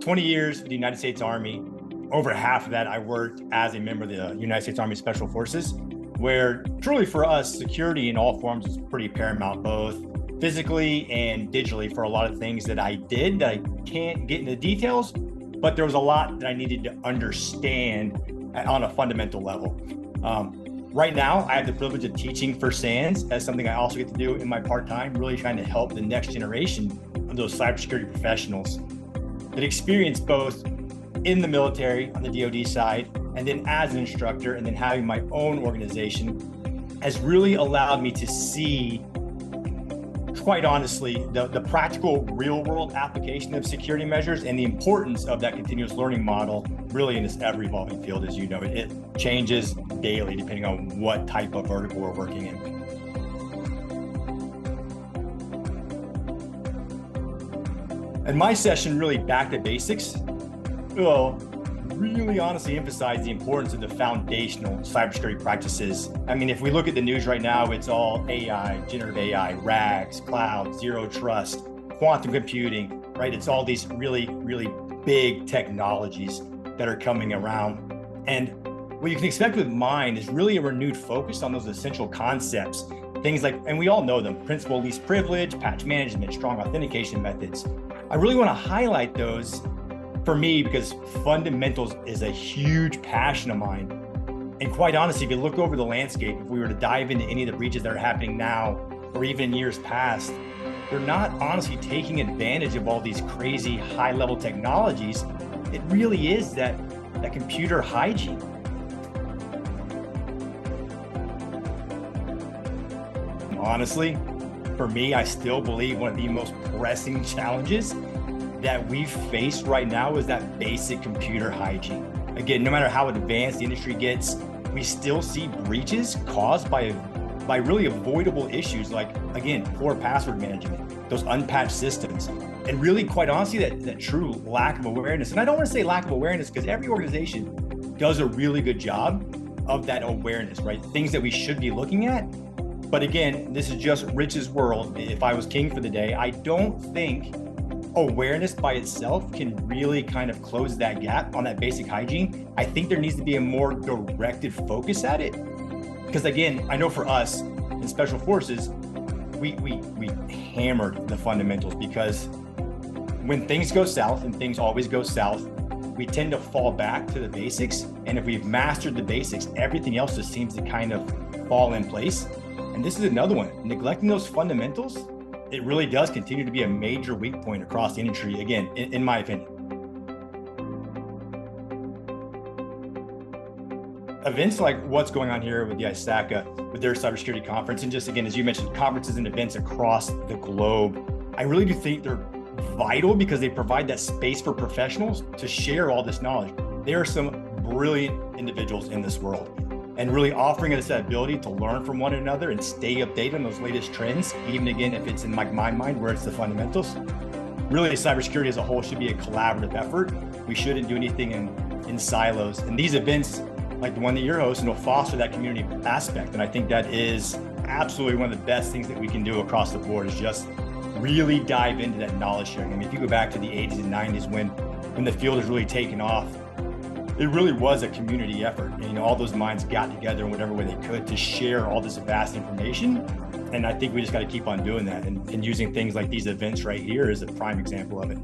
20 years with the United States Army. Over half of that, I worked as a member of the United States Army Special Forces, where truly for us, security in all forms is pretty paramount, both physically and digitally, for a lot of things that I did that I can't get into the details, but there was a lot that I needed to understand on a fundamental level. Right now, I have the privilege of teaching for SANS. That's something I also get to do in my part-time, really trying to help the next generation of those cybersecurity professionals that experience both in the military on the DoD side, and then as an instructor, and then having my own organization has really allowed me to see, quite honestly, the practical real world application of security measures and the importance of that continuous learning model really in this ever evolving field. As you know, it changes daily depending on what type of vertical we're working in. And my session, really back to basics, will really honestly emphasize the importance of the foundational cybersecurity practices. I mean, if we look at the news right now, it's all AI, generative AI, RAGs, cloud, zero trust, quantum computing, right? It's all these really, really big technologies that are coming around. And what you can expect with mine is really a renewed focus on those essential concepts. Things like, and we all know them, principal least privilege, patch management, strong authentication methods. I really want to highlight those for me because fundamentals is a huge passion of mine. And quite honestly, if you look over the landscape, if we were to dive into any of the breaches that are happening now, or even in years past, they're not honestly taking advantage of all these crazy high-level technologies. It really is that computer hygiene. Honestly, for me, I still believe one of the most pressing challenges that we face right now is that basic computer hygiene. Again, no matter how advanced the industry gets, we still see breaches caused by really avoidable issues like, again, poor password management, those unpatched systems, and really, quite honestly, that true lack of awareness. And I don't want to say lack of awareness because every organization does a really good job of that awareness, right? Things that we should be looking at. But again, this is just Rich's world. If I was king for the day, I don't think awareness by itself can really kind of close that gap on that basic hygiene. I think there needs to be a more directed focus at it. Because again, I know for us in Special Forces, we hammered the fundamentals because when things go south, and things always go south, we tend to fall back to the basics. And if we've mastered the basics, everything else just seems to kind of fall in place. And this is another one, neglecting those fundamentals, it really does continue to be a major weak point across the industry, again, in my opinion. Events like what's going on here with the ISACA, with their cybersecurity conference, and just again, as you mentioned, conferences and events across the globe, I really do think they're vital because they provide that space for professionals to share all this knowledge. There are some brilliant individuals in this world, and really offering us that ability to learn from one another and stay updated on those latest trends, even again, if it's in my mind where it's the fundamentals. Really, cybersecurity as a whole should be a collaborative effort. We shouldn't do anything in silos. And these events, like the one that you're hosting, will foster that community aspect. And I think that is absolutely one of the best things that we can do across the board, is just really dive into that knowledge sharing. I mean, if you go back to the 80s and 90s when the field has really taken off, it really was a community effort. And, all those minds got together in whatever way they could to share all this vast information. And I think we just got to keep on doing that. And using things like these events right here is a prime example of it.